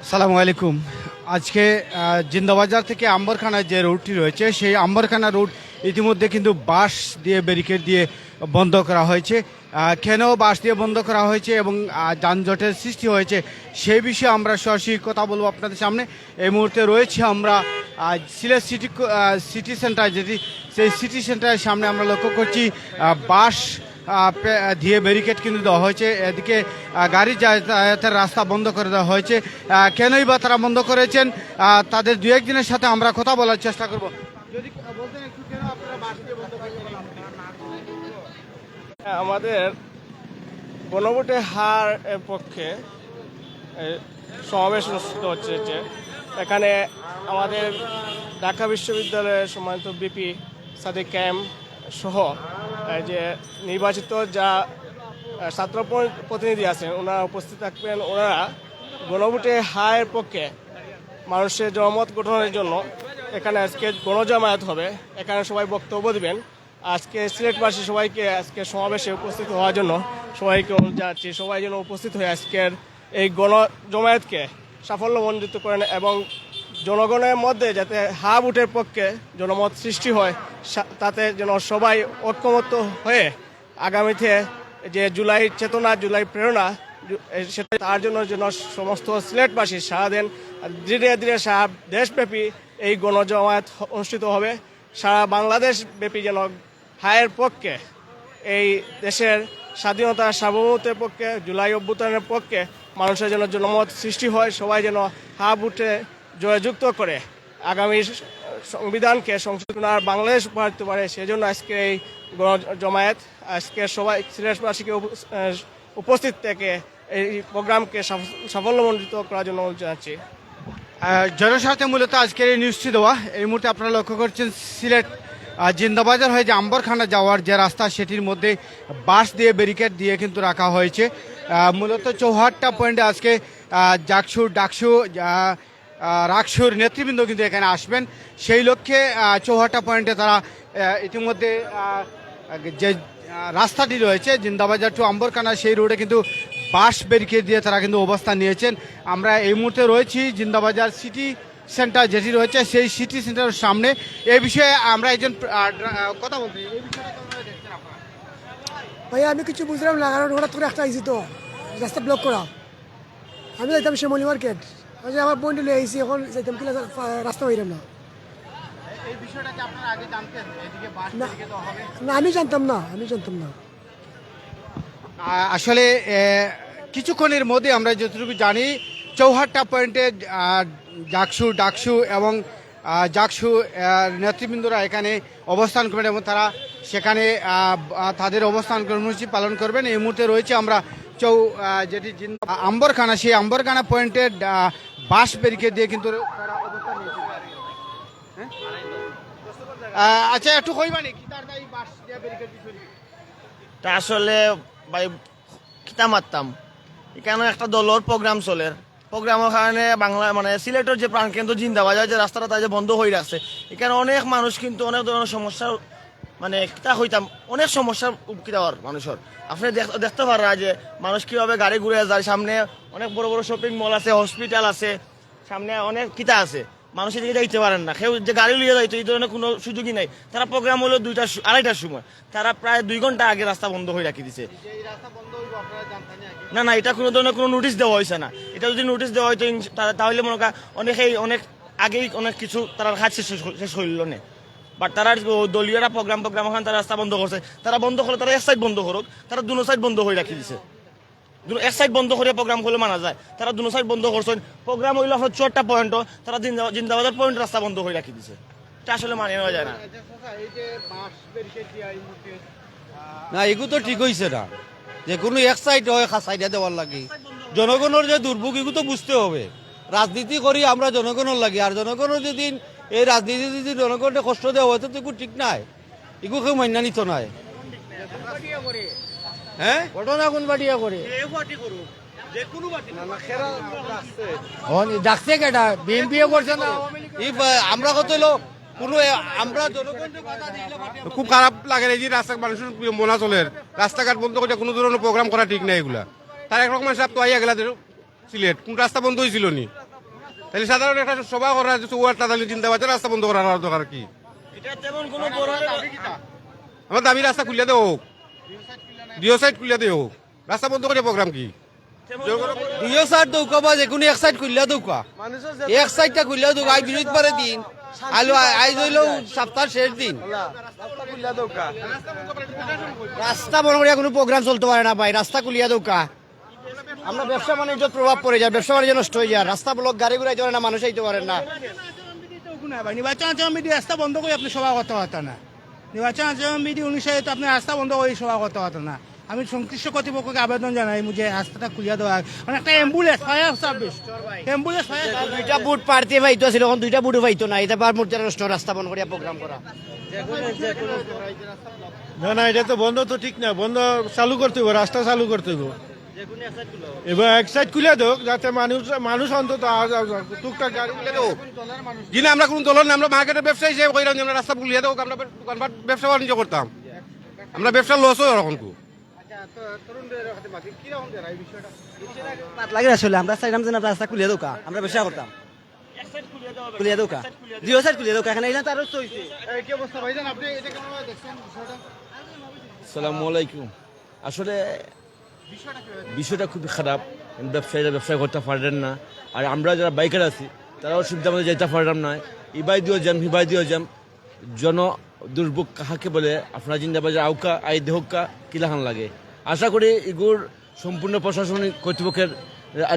আসসালামু আলাইকুম। আজকে জিন্দাবাজার থেকে আম্বরখানা যে রুটটি রয়েছে সেই আম্বরখানা রুট ইতিমধ্যে কিন্তু বাঁশ দিয়ে ব্যারিকেড দিয়ে বন্ধ করা হয়েছে। কেন বাঁশ দিয়ে বন্ধ করা হয়েছে এবং যানজটের সৃষ্টি হয়েছে সেই বিষয়ে আমরা সরাসরি কথা বলবো আপনাদের সামনে। এই মুহূর্তে রয়েছে আমরা সিলেট সিটি সেন্টার, যেটি সেই সিটি সেন্টারের সামনে আমরা লক্ষ্য করছি বাঁশ দিয়ে ব্যারিকেড কিন্তু দেওয়া হয়েছে। এদিকে গাড়ি যাতায়াতের রাস্তা বন্ধ করে দেওয়া হয়েছে। কেনই বা তারা বন্ধ করেছেন, তাদের দু একদিনের সাথে আমরা কথা বলার চেষ্টা করব। যদি বলতেন একটু কেন আপনারা বাস দিয়ে বন্ধ করেছেন? আমাদের গণভোটে হার এর পক্ষে সমাবেশ অনুষ্ঠিত হচ্ছে। এখানে আমাদের ঢাকা বিশ্ববিদ্যালয়ের সম্মানিত বিপি সাদিক ক্যাম সহ যে নির্বাচিত যা ছাত্র প্রতিনিধি আছেন ওনারা উপস্থিত থাকবেন। ওনারা গণভোটে হারের পক্ষে মানুষের জনমত গঠনের জন্য এখানে আজকে গণজামায়াত হবে। এখানে সবাই বক্তব্য দিবেন। আজকে সিলেটবাসী সবাইকে আজকে সমাবেশে উপস্থিত হওয়ার জন্য সবাইকে অনুরোধ জানাচ্ছি, সবাই যেন উপস্থিত হয়ে আজকের এই গণজমায়েতকে সাফল্যমণ্ডিত করেন এবং জনগণের মধ্যে যাতে হা ভোটের পক্ষে জনমত সৃষ্টি হয়, তাতে যেন সবাই ঐক্যমত্য হয়ে আগামীতে যে জুলাই চেতনা, জুলাই প্রেরণা, সেটা তার জন্য যেন সমস্ত সিলেটবাসী সাড়া দেন। ধীরে ধীরে সারা দেশব্যাপী এই গণজমায়েত অনুষ্ঠিত হবে। সারা বাংলাদেশ ব্যাপী যেন হায়ের পক্ষে, এই দেশের স্বাধীনতা সার্বভৌমত্বের পক্ষে, জুলাই অভ্যুত্থানের পক্ষে মানুষের যেন জনমত সৃষ্টি হয়। সবাই যেন হা ভোটে জয়যুক্ত করে আগামী সংবিধানকে সংশোধন আর বাংলাদেশ উপহার দিতে পারে। সেজন্য আজকে এই গণজমায়েত, আজকে সবাই সিলেটবাসীকে উপস্থিত থেকে এই প্রোগ্রামকে সাফল্যমণ্ডিত করার জন্য জানাচ্ছি। জনস্বার্থে মূলত আজকের এই নিউজটি দেওয়া। এই মুহূর্তে আপনারা লক্ষ্য করছেন সিলেট জিন্দাবাজার হয়ে যে আম্বরখানা যাওয়ার যে রাস্তা সেটির মধ্যে বাঁশ দিয়ে ব্যারিকেড দিয়ে কিন্তু রাখা হয়েছে। মূলত চৌহাট্টা পয়েন্টে আজকে রাকসুর নেতৃবৃন্দ কিন্তু এখানে আসবেন। সেই লক্ষ্যে চৌহাট্টা পয়েন্টে তারা ইতিমধ্যে যে রাস্তাটি রয়েছে জিন্দাবাজার টু আম্বরখানা সেই রোডে কিন্তু বাঁশ ব্যারিকেড দিয়ে তারা কিন্তু অবস্থান নিয়েছেন। আমরা এই মুহূর্তে রয়েছি জিন্দাবাজার সিটি সেন্টার যেটি রয়েছে সেই সিটি সেন্টারের সামনে। এই বিষয়ে আমরা একজন কথা বলতে ভাইয়া আমি কিছু বুঝলাম না, কারণ হঠাৎ করে একটা আইসি তো রাস্তা ব্লক করা। আমি যাইতাম শ্যামলী মার্কেট, আমার বোন নিয়ে আইসি, এখন যাইতাম কি রাস্তা পাইলাম না। এই বিষয়টাকে আপনারা আগে জানতেন এদিকে বাঁশ ব্যারিকেড দেওয়া হবে? না আমি জানতাম না। আসলে কিছুক্ষণের মধ্যে আমরা যতটুকু জানি চৌহাট্টা পয়েন্টে ডাকসু এবং জাকসু নেতৃবৃন্দরা এখানে অবস্থান করবেন এবং তারা সেখানে তাদের অবস্থান কর্মসূচি পালন করবেন। এই মুহূর্তে রয়েছে আমরা যেটি আম্বরখানা, সেই আম্বরখানা পয়েন্টে বাঁশ ব্যারিকেড দিয়ে কিন্তু তারা অবস্থান নিয়েছে। আচ্ছা একটু কইবানি কি তার এই বাঁশ দিয়ে ব্যারিকেড বিষয় তা আসলে ভাই কিতা মারতাম এখানে একটা দলের প্রোগ্রাম চলে। প্রোগ্রামের কারণে বাংলা মানে সিলেটের যে প্রাণকেন্দ্র জিন্দাবাজার যে রাস্তাটা তাই যে বন্ধ হয়ে রাখছে, এখানে অনেক মানুষ কিন্তু অনেক ধরনের সমস্যার মানে কিতা হইতাম, অনেক সমস্যার উপকৃত হওয়ার মানুষের। আপনি দেখতে পারা যে মানুষ কীভাবে গাড়ি ঘুরে যায়, সামনে অনেক বড় বড় শপিং মল আছে, হসপিটাল আছে, সামনে অনেক কিতা আছে, মানুষ এদিকে যাইতে পারেন না। কেউ যে গাড়ি লিয়ে যাইতো এই ধরনের কোনো সুযোগই নাই। তারা প্রোগ্রাম হলো 2টা-2:30টার সময়, তারা প্রায় 2 ঘন্টা আগে রাস্তা বন্ধ হয়ে রাখি দিছে। না এটা কোনো ধরনের কোনো নোটিশ দেওয়া হয়েছে না। এটা যদি নোটিশ দেওয়া হয়তো তাহলে মনে করা অনেক আগেই অনেক কিছু তারা কাজ শেষ হইল না। বাট তারা দলীয়রা প্রোগ্রাম ওখানে তারা রাস্তা বন্ধ করছে। তারা বন্ধ করলে তারা এক সাইড বন্ধ করুক, তারা 2 সাইড বন্ধ হয়ে রাখি দিছে। এক সাইড বন্ধ করে প্রোগ্রাম করলে মানা যায়, তারা 2 সাইড বন্ধ করছেন। প্রোগ্রাম হইলো আপনার 4টা পয়েন্টও তারা জিন্দাবাজার পয়েন্ট রাস্তা বন্ধ হয়ে রাখি দিছে। এটা আসলে মানে নেওয়া যায় না। না এগুলো তো ঠিক হয়েছে না, যে কোনো এক সাইড হয় সাইডে দেওয়ার লাগে। জনগণের যে দুর্ভোগ এগুলো তো বুঝতে হবে। রাজনীতি করি আমরা জনগণের লাগে, আর জনগণের যদি এই রাজনীতি যদি জনগণকে কষ্ট দেওয়া হয় তো এগুলো ঠিক নাই, এগুলো কেউ মান্য নিত নাই। হ্যাঁ ঘটনা কোন বাটিয়া করে ডাকছে কেটা বিএনপিও করছে না। আমরা কত লোক কোনো আমরা খুব খারাপ লাগে এই যে রাস্তা মানুষের মনা চলের রাস্তাঘাট বন্ধ করে কোনো ধরনের প্রোগ্রাম করা ঠিক নাই। এগুলা তার একরকম হিসাব তো আইয়া গেলা সিলেট কোন রাস্তা বন্ধ হয়েছিল নি তাহলে সাধারণ একটা সভা করা ওয়ার্ডটা তাহলে জিন্দাবাজার রাস্তা বন্ধ করার দরকার কি? এটা তেমন কোনো বড় আমার দাবি রাস্তা খুলে দেও, দুই সাইড খুলে দেও, রাস্তা বন্ধ করে প্রোগ্রাম কি? দুইও সাইড দৌকা বা যে কোনো এক সাইড খুললে দৌকা, এক সাইডটা খুললে দৌকা। আই বিরোধ পারে দিন আইলো আই হইলেও সপ্তাহ শেষ দিন রাস্তা বন্ধ করিয়া কোনো প্রোগ্রাম চলতে পারে না ভাই, রাস্তা খুলিয়া দৌকা। আমরা ব্যবসা বাণিজ্য প্রভাব পড়ে যায়, ব্যবসা বাণিজ্য নষ্ট হয়ে যায়, রাস্তা ব্লক, গাড়ি ঘুরাই চলে না, মানুষ আইতে পারেন না। নির্বাচন আচরণ বিধি রাস্তা বন্ধ করে আপনি সভা করতে পারতেন না। নির্বাচন আচরণ বিধি অনুসারে তো আপনি রাস্তা বন্ধ করে সভা করতে পারতেন না। আমি সংশ্লিষ্ট কর্তৃপক্ষকে আবেদন জানাই যে রাস্তাটা খুলিয়া দেওয়া, মানে একটা ambulance fire service, ambulance fire দুইটা বুট পার্টি পাইতো ছিল, এখন দুইটা বুটও পাইতো না, এটা বার মূর্তি নষ্ট, রাস্তা বন্ধ করিয়া প্রোগ্রাম করা। না না, এটা তো বন্ধ তো ঠিক না, বন্ধ চালু করতে হবে, রাস্তা চালু করতে হবে। এবার এক সাইড খুলে দেও যাতে মানুষ অন্তত টুকটাক গাড়ি খুলে দেও। যিনি আমরা কোনো দলের না, আমরা মার্কেটের ব্যবসা হিসেবে কইরাম যে আমরা রাস্তা খুলিয়ে দেবো, আমরা দোকানপাট ব্যবসা বাণিজ্য করতাম, আমরা ব্যবসা লস হয় এখন কু। লাগে আসলে আমরা চাইলাম যে রাস্তা খুলিয়া দৌকা, আমরা ব্যবসা করতাম, খুলিয়া দৌকা, দুই সাইড খুলিয়া দৌকা। এখানে এলাম তার হচ্ছে কি অবস্থা ভাইজান, আপনি এটা কেমন দেখছেন বিষয়টা? আসসালামু আলাইকুম। আসলে বিষয়টা খুবই খারাপ, ব্যবসায়ীরা ব্যবসা করতে পারেন না, আর আমরা যারা বাইকার আছি তারাও সুবিধা মতো যেতে পারলাম না। ইবাই দিও যাম হিবাই দিও যাম, জন দুর্ভোগ কাহাকে বলে আপনারা জিন্দাবাজার আউকা আই দেহকা কিলাখান লাগে। আশা করি এগুর সম্পূর্ণ প্রশাসনিক কর্তৃপক্ষের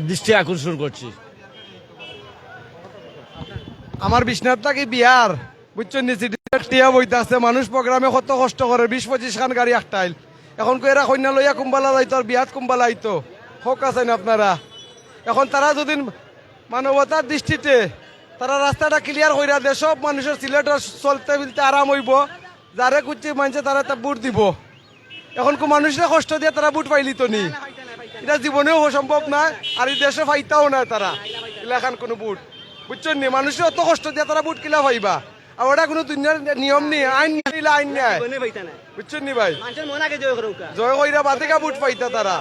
দৃষ্টি আকর্ষণ করছি। আমার বিশ্বনাথ থাকি বিহার, বুঝছেন নি, টিয়া বইতে আছে, মানুষ প্রোগ্রামে কত কষ্ট করে, 20-25 খান গাড়ি একটাইল, এখন এরা কন্যা লইয়া কুম্বালা যাইতো আর বিয়াত কুম্বালা আইতো, হক আছেন আপনারা। এখন তারা যদি মানবতার দৃষ্টিতে তারা রাস্তাটা ক্লিয়ার কইরা দেয়, সব মানুষের সিলেটের চলতে ফিলতে আরাম হইব, যারে কুচি মানছে তারা তা বুট দিব। এখন কো মানুষরা কষ্ট দিয়ে তারা বুট পাইলি তো নি, এটা জীবনেও সম্ভব না, আর এই দেশে পাইতাও না তারা এলাকান কোনো বুট, বুঝছেন নি, মানুষের অত কষ্ট দিয়ে তারা বুট কিলা পাইবা। আর ওটা কোনো দুনিয়ার নিয়ম নেই, আইন নিলে আইন নেয়, বুঝছেন নি ভাই, জয় কইরা বাতিকা বুট পাইতা তারা,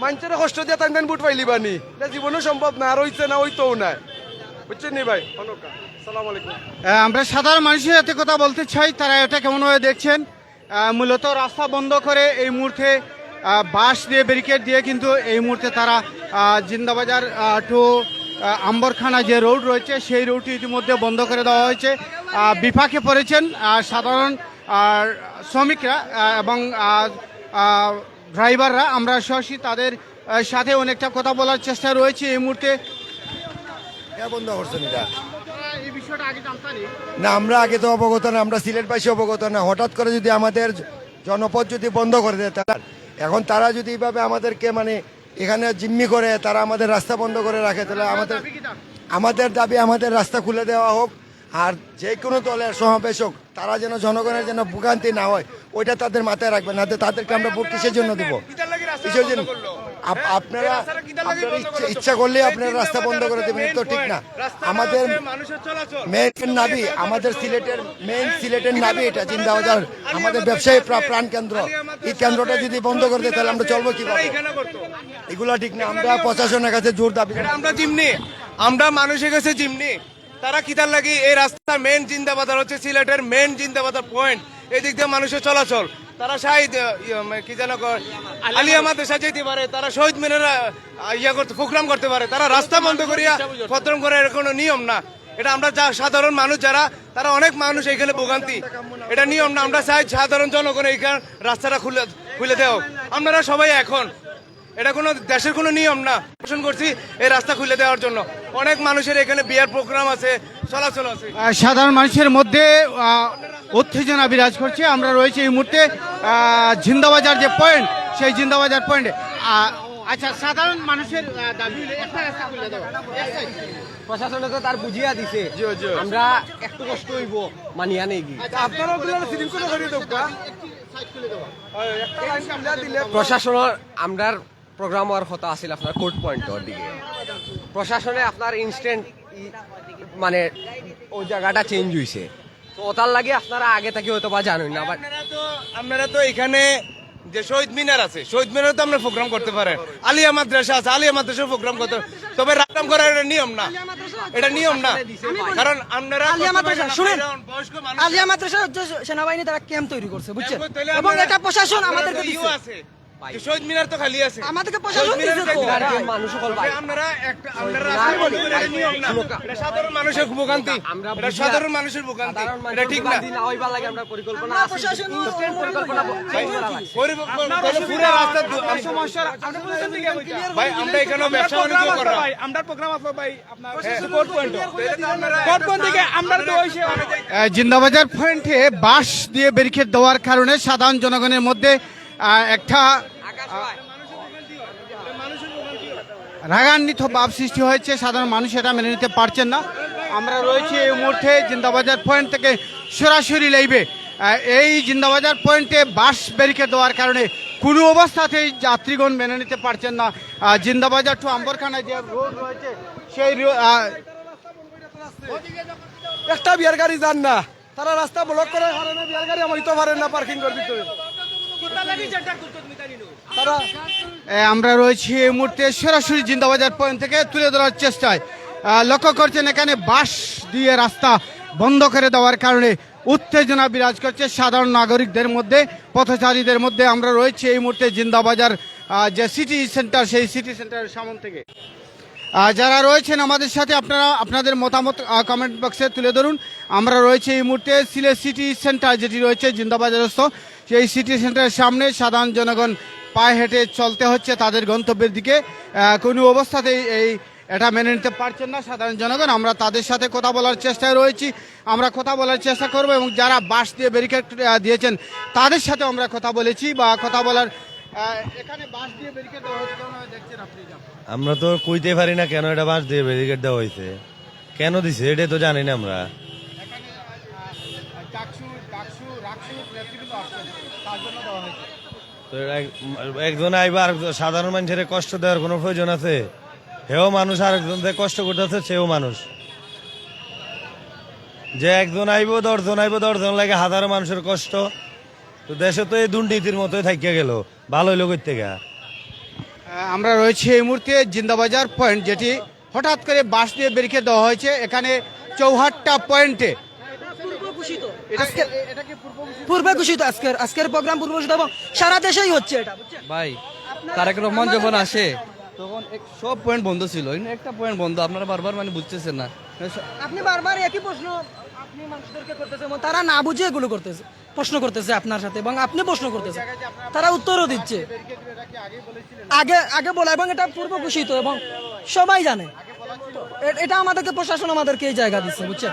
মানুষের কষ্ট দিয়ে তাই বুট পাইলিবা নি, এটা জীবনেও সম্ভব না, আর হইছে না হইতেও নাই, বুঝছেন নি ভাই। আসসালামু আলাইকুম। আমরা সাধারণ মানুষের সাথে কথা বলতে চাই, তারা এটা কেমনভাবে দেখছেন। মূলত রাস্তা বন্ধ করে এই মুহূর্তে বাঁশ দিয়ে ব্যারিকেড দিয়ে কিন্তু এই মুহূর্তে তারা জিন্দাবাজার টু আম্বরখানা যে রোড রয়েছে সেই রোডটি ইতিমধ্যে বন্ধ করে দেওয়া হয়েছে। বিপাকে পড়েছেন সাধারণ শ্রমিকরা এবং ড্রাইভাররা। আমরা সরাসরি তাদের সাথে অনেকটা কথা বলার চেষ্টা রয়েছে এই মুহূর্তে। বন্ধ করছেন এটা এই বিষয়টা আগে জানতানি না, আমরা আগে তো অবগত না, আমরা সিলেটবাসী অবগত না, হঠাৎ করে যদি আমাদের জনপদ যদি বন্ধ করে দেয়, এখন তারা যদি এইভাবে আমাদেরকে মানে এখানে জিম্মি করে, তারা আমাদের রাস্তা বন্ধ করে রাখে, তাহলে আমাদের দাবি আমাদের রাস্তা খুলে দেওয়া হোক, আর যে কোনো দলের সমাবেশ হোক, তারা যেন জনগণের যেন ভোগান্তি না হয় ওইটা তাদের মাথায় রাখবেন, না তাদেরকে আমরা ভোট কিসের জন্য দিব, কিসের জন্য? আপনারা ইচ্ছা করলে আপনারা রাস্তা বন্ধ করে দেবেন, তো ঠিক না। আমাদের মেইন নাবি, আমাদের সিলেটের নাবি এটা জিন্দাবাজার, আমাদের ব্যবসায়ী প্রাণ কেন্দ্র, এই কেন্দ্রটা যদি বন্ধ করে দেয় তাহলে আমরা চলবো কিভাবে? এগুলো ঠিক না। আমরা প্রশাসনের কাছে জোর দাবি, আমরা জিমনি, আমরা মানুষের কাছে জিমনি, তারা কিতার লাগি এই রাস্তার মেন জিন্দাবাজার হচ্ছে সিলেটের মেন জিন্দাবাজার পয়েন্ট, এই দিক দিয়ে মানুষের চলাচল, তারা শাহিদ কি যেন আলিয়া মাদ্রাসা যেতে পারে, তারা শহীদ মিনার করতে প্রোগ্রাম করতে পারে, তারা রাস্তা বন্ধ করিয়া প্রোগ্রাম করে, এর কোনো নিয়ম না। এটা আমরা যা সাধারণ মানুষ যারা, তারা অনেক মানুষ এখানে ভোগান্তি, এটা নিয়ম না। আমরা চাই সাধারণ জনগণ এইখানে রাস্তাটা খুলে দেও, আপনারা সবাই এখন, এটা কোনো দেশের কোনো নিয়ম না, পোষণ করছি এই রাস্তা খুলে দেওয়ার জন্য। অনেক মানুষের এখানে বিয়ার প্রোগ্রাম আছে, চলাচল আছে। সাধারণ মানুষের মধ্যে উত্তেজনা বিরাজ করছে। আমরা রয়েছে এই মুহূর্তে জিন্দাবাজার যে পয়েন্ট, সেই জিন্দাবাজার পয়েন্টে। আচ্ছা, সাধারণ মানুষের দাবি হলো একটা রাস্তা খুলে দেওয়া, প্রশাসনে তো তার বুঝিয়া দিছে, আমরা একটু কষ্ট হইব মানিয়া নেই কি আপনারা প্রশাসনের আমরার প্রোগ্রাম হওয়ার কথা আছিল আপনার কোর্ট পয়েন্টর দিকে, প্রশাসনে আপনার ইনস্ট্যান্ট মানে ওই জায়গাটা চেঞ্জ হয়েছে, তো ওটার লাগে আপনারা আগে থেকে হয়তো বা জানেন না। আপনারা তো এখানে যে শহীদ মিনার আছে, শহীদ মিনারে তো আমরা প্রোগ্রাম করতে পারেন, আলিয়া মাদ্রাসা আছে, আলিয়া মাদ্রাসার প্রোগ্রাম করতে, তবে রাতাম করার এটা নিয়ম না, এটা নিয়ম না। কারণ আপনারা আলিয়া মাদ্রাসা শুনেন, বয়স্ক মানুষ আলিয়া মাদ্রাসা হচ্ছে সেনাবাহিনী তারা ক্যাম্প তৈরি করছে, বুঝছেন, এবং এটা প্রশাসন আমাদেরকে দিচ্ছে। আছে যে শহীদ মিনার তো খালি আছে, আমাদেরকে প্রশাসন শহীদ মিনারে দিচ্ছে তো। যাইতে হবে। মানুষ সকল ভাই আপনারা একটা আপনারা রাস্তায় বলি এটা নিয়ম না, এটা সাধারণ মানুষের ভোগান্তি, এটা সাধারণ মানুষের ভোগান্তি, এটা ঠিক না। দিন হইবার লাগে আমরা পরিকল্পনা আমরা আছে প্রশাসন পরিকল্পনা পুরো রাস্তা সমস্যা ভাই, আমরা এখানে ব্যবসা বাণিজ্য করা, আমরা প্রোগ্রাম আছে ভাই আপনার জিন্দাবাজার পয়েন্টে বাঁশ দিয়ে ব্যারিকেড দেওয়ার কারণে সাধারণ জনগণের মধ্যে একটা রাগান্বিত ভাব সৃষ্টি হয়েছে। সাধারণ মানুষ এটা মেনে নিতে পারছেন না। আমরা রয়েছি এই মুহূর্তে জিন্দাবাজার পয়েন্ট থেকে সরাসরি লাইভে। এই জিন্দাবাজার পয়েন্টে বাঁশ ব্যারিকেড দেওয়ার কারণে কোনো অবস্থাতেই যাত্রীগণ মেনে নিতে পারছেন না। জিন্দাবাজার টু আম্বরখানা যে রোড রয়েছে সেই একটা বিয়ার গাড়ি যান না, তারা রাস্তা ব্লক করে কারণে বিয়ার গাড়ি আমার তো পারেন না পার্কিং করবি তো তারা। আমরা রয়েছি এই মুহূর্তে সরাসরি জিন্দাবাজার পয়েন্ট থেকে তুলে ধরার চেষ্টায়। লক্ষ্য করছেন এখানে বাঁশ দিয়ে রাস্তা বন্ধ করে দেওয়ার কারণে উত্তেজনা বিরাজ করছে সাধারণ নাগরিকদের মধ্যে, পথচারীদের মধ্যে। আমরা রয়েছি এই মুহূর্তে জিন্দাবাজার যে সিটি সেন্টার, সেই সিটি সেন্টারের সামনে থেকে। যারা রয়েছেন আমাদের সাথে আপনারা আপনাদের মতামত কমেন্ট বক্সে তুলে ধরুন। আমরা রয়েছে এই মুহূর্তে সিলেট সিটি সেন্টার যেটি রয়েছে জিন্দাবাজারস্থ, সেই সিটি সেন্টারের সামনে। সাধারণ জনগণ পায়ে হেঁটে চলতে হচ্ছে তাদের গন্তব্যের দিকে। কোনো অবস্থাতেই এটা মেনে নিতে পারছেন না সাধারণ জনগণ। আমরা তাদের সাথে কথা বলার চেষ্টায় রয়েছি, আমরা কথা বলার চেষ্টা করব, এবং যারা বাঁশ দিয়ে ব্যারিকেড দিয়েছেন তাদের সাথে আমরা কথা বলেছি বা কথা বলার। এখানে বাঁশ দিয়ে ব্যারিকেড দেওয়া হচ্ছে, কেমন দেখছেন আপনি? আমরা তো কইতে পারি না কেন এটা বাঁশ দিয়ে ব্যারিকেড দেওয়া হয়েছে, কেন দিছে এটা তো জানি না আমরা। তো একজন আইবার সাধারণ মানুষের কষ্ট দেওয়ার কোনো প্রয়োজন আছে? হেও মানুষ, আর একজন যে কষ্ট করতেছে সেও মানুষ। যে একজন আইব 10 জন আইব, 10 জন লাগে হাজারো মানুষের কষ্ট। তো দেশে তো এই দুর্নীতির মতোই থাকিয়া গেল, ভালো হইলো কই থেকে। আমরা রয়েছি এই মুহূর্তে জিন্দাবাজার পয়েন্ট, যেটি হঠাৎ করে বাঁশ দিয়ে ব্যারিকেড দেওয়া হয়েছে এখানে 54টা পয়েন্টে। পূর্বে ঘোষিত আজকের প্রোগ্রাম পূর্ব ঘোষিত এবং সারা দেশেই হচ্ছে এটা, বুঝছেন ভাই। তারেক রহমান যখন আসে তখন সব পয়েন্ট বন্ধ ছিল, একটা পয়েন্ট বন্ধ, আপনারা বারবার মানে বুঝতেছেন না। আপনি বারবার একই প্রশ্ন আপনি মানুষদেরকে করতেছেন, এবং তারা না বুঝে এগুলো করতেছে, প্রশ্ন করতেছে আপনার সাথে, এবং আপনি প্রশ্ন করতেছেন, তারা উত্তরও দিচ্ছে। আগে বলা, এবং এটা পূর্ব ঘোষিত এবং সবাই জানে। এটা আমাদেরকে প্রশাসন আমাদেরকে এই জায়গা দিচ্ছে, বুঝছেন।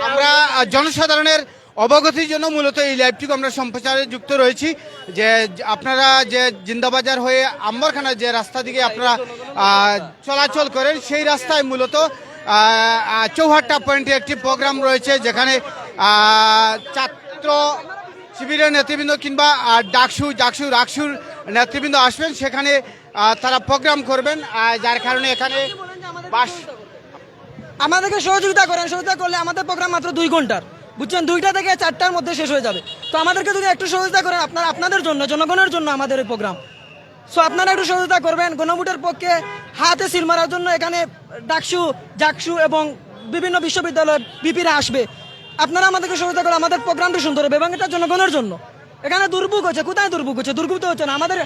আমরা জনসাধারণের অবগতির জন্য মূলত এই লাইভটিকে আমরা সম্প্রচারে যুক্ত রয়েছি, যে আপনারা যে জিন্দাবাজার হয়ে আম্বরখানা যে রাস্তা দিকে আপনারা চলাচল করেন, সেই রাস্তায় মূলত 54টা পয়েন্টে একটি প্রোগ্রাম রয়েছে, যেখানে ছাত্র শিবিরের নেতৃবৃন্দ কিংবা রাকসুর নেতৃবৃন্দ আসবেন, সেখানে তারা প্রোগ্রাম করবেন, যার কারণে এখানে বাস। আমাদেরকে সহযোগিতা করেন, সহযোগিতা করলে আমাদের প্রোগ্রাম মাত্র 2 ঘন্টার, বুঝছেন, 2টা থেকে 4টার মধ্যে শেষ হয়ে যাবে। তো আমাদেরকে যদি একটু সহযোগিতা করেন, আপনাদের জন্য, জনগণের জন্য আমাদের এই প্রোগ্রাম। সো আপনারা একটু সহযোগিতা করবেন। গণভোটের পক্ষে হাতে সিল মারার জন্য এখানে জাকসু এবং বিভিন্ন বিশ্ববিদ্যালয়ের বিপিরা আসবে। আপনারা আমাদেরকে সহযোগিতা করে আমাদের প্রোগ্রামটা সুন্দর হবে, এবং এটা জনগণের জন্য। এখানে দুর্ভোগ হচ্ছে, কোথায় দুর্ভোগ হচ্ছে? দুর্ভোগ তো হচ্ছে না, আমাদের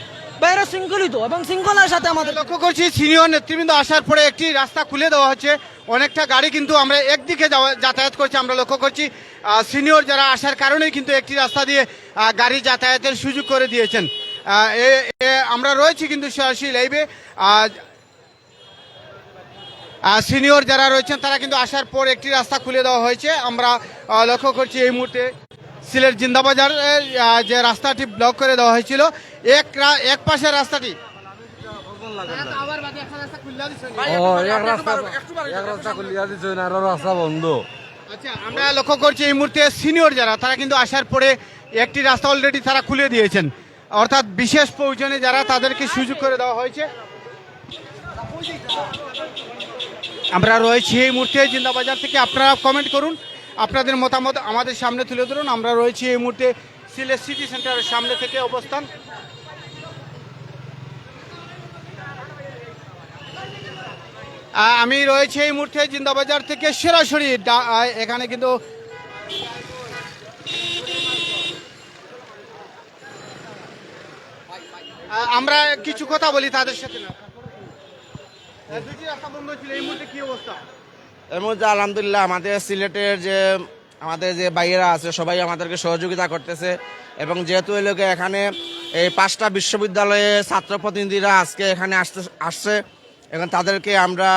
বাইরে শৃঙ্খলিত এবং শৃঙ্খলার সাথে আমাদের। লক্ষ্য করছি সিনিয়র নেতৃবৃন্দ আসার পরে একটি রাস্তা খুলে দেওয়া হচ্ছে, অনেকটা গাড়ি কিন্তু আমরা একদিকে যাতায়াত করছি। আমরা লক্ষ্য করছি সিনিয়র যারা আসার কারণেই কিন্তু একটি রাস্তা দিয়ে গাড়ি যাতায়াতের সুযোগ করে দিয়েছেন। আমরা রয়েছি কিন্তু সরাসরি লাইভে। সিনিয়র যারা রয়েছেন তারা কিন্তু আসার পর একটি রাস্তা খুলে দেওয়া হয়েছে। আমরা লক্ষ্য করছি এই মুহূর্তে সিলেট জিন্দাবাজার যে রাস্তাটি ব্লক করে দেওয়া হয়েছিল, এক পাশের রাস্তাটি আচ্ছা, আমরা লক্ষ্য করছি এই মুহূর্তে সিনিয়র যারা তারা কিন্তু আসার পরে একটি রাস্তা অলরেডি তারা খুলে দিয়েছেন, অর্থাৎ বিশেষ প্রয়োজনে যারা তাদেরকে সুযোগ করে দেওয়া হয়েছে। আমরা রয়েছি এই মুহূর্তে জিন্দাবাজার থেকে। আপনারা কমেন্ট করুন, আপনাদের মতামত আমাদের সামনে তুলে ধরুন। আমরা রয়েছি এই মুহূর্তে সিলেট সিটি সেন্টারের সামনে থেকে অবস্থান। আমি রয়েছি এই মুহূর্তে জিন্দাবাজার থেকে সরাসরি এখানে কিন্তু আমরা কিছু কথা বলি তাদের সাথে। না দুটি রাস্তা বন্ধ ছিল, এই মুহূর্তে কি অবস্থা? এর মধ্যে আলহামদুলিল্লাহ আমাদের সিলেটের যে আমাদের যে ভাইয়েরা আছে সবাই আমাদেরকে সহযোগিতা করতেছে, এবং যেহেতু এই লোকে এখানে এই 5টা বিশ্ববিদ্যালয়ে ছাত্র প্রতিনিধিরা আজকে এখানে আসছে, এখন তাদেরকে আমরা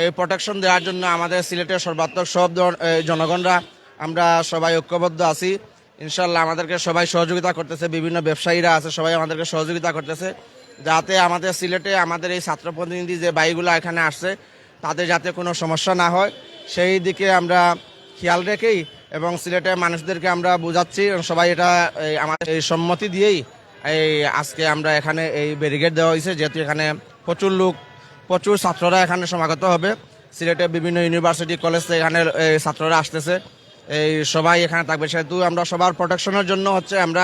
এই প্রোটেকশন দেওয়ার জন্য আমাদের সিলেটের সর্বাত্মক সব জনগণরা আমরা সবাই ঐক্যবদ্ধ আছি। ইনশাল্লাহ আমাদেরকে সবাই সহযোগিতা করতেছে, বিভিন্ন ব্যবসায়ীরা আছে সবাই আমাদেরকে সহযোগিতা করতেছে, যাতে আমাদের সিলেটে আমাদের এই ছাত্র প্রতিনিধি যে ভাইগুলো এখানে আসছে তাদের যাতে কোনো সমস্যা না হয় সেই দিকে আমরা খেয়াল রেখেই এবং সিলেটের মানুষদেরকে আমরা বোঝাচ্ছি, এবং সবাই এটা আমাদের এই সম্মতি দিয়েই এই আজকে আমরা এখানে এই ব্যারিকেড দেওয়া হয়েছে, যেহেতু এখানে প্রচুর ছাত্ররা এখানে সমাগত হবে। সিলেটের বিভিন্ন ইউনিভার্সিটি কলেজ থেকে এখানে ছাত্ররা আসতেছে, এই সবাই এখানে থাকবে, সেহেতু আমরা সবার প্রোটেকশনের জন্য হচ্ছে আমরা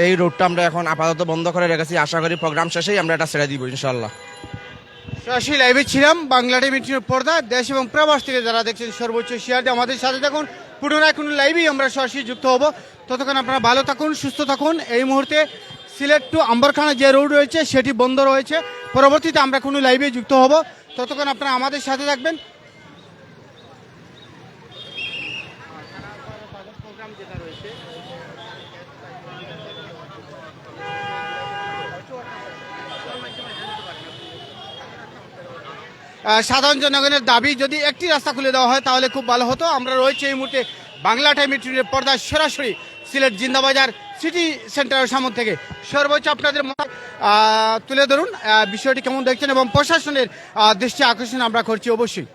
এই রুটটা আমরা এখন আপাতত বন্ধ করে রেখেছি। আশা করি প্রোগ্রাম শেষেই আমরা এটা ছেড়ে দিব ইনশাল্লাহ। সরাসরি লাইভে ছিলাম বাংলা টিভির পর্দা। দেশ এবং প্রবাস থেকে যারা দেখছেন সর্বোচ্চ শেয়ার দিয়ে আমাদের সাথে থাকুন। পুনরায় কোনো লাইভেই আমরা সরাসরি যুক্ত হব। ততক্ষণ আপনারা ভালো থাকুন, সুস্থ থাকুন। এই মুহূর্তে সিলেট টু আম্বরখানা যে রোড রয়েছে সেটি বন্ধ রয়েছে। পরবর্তীতে আমরা কোনো লাইভে যুক্ত হব, ততক্ষণ আপনারা আমাদের সাথে থাকবেন। সাধারণ জনগণের দাবি যদি একটি রাস্তা খুলে দেওয়া হয় তাহলে খুব ভালো হতো। আমরা রয়েছে এই মুহূর্তে বাংলা টাইমের পর্দায় সরাসরি সিলেট জিন্দাবাজার সিটি সেন্টারের সামনে থেকে। সর্বোচ্চ আপনাদের তুলে ধরুন বিষয়টি কেমন দেখছেন এবং প্রশাসনের দৃষ্টি আকর্ষণ আমরা করছি অবশ্যই।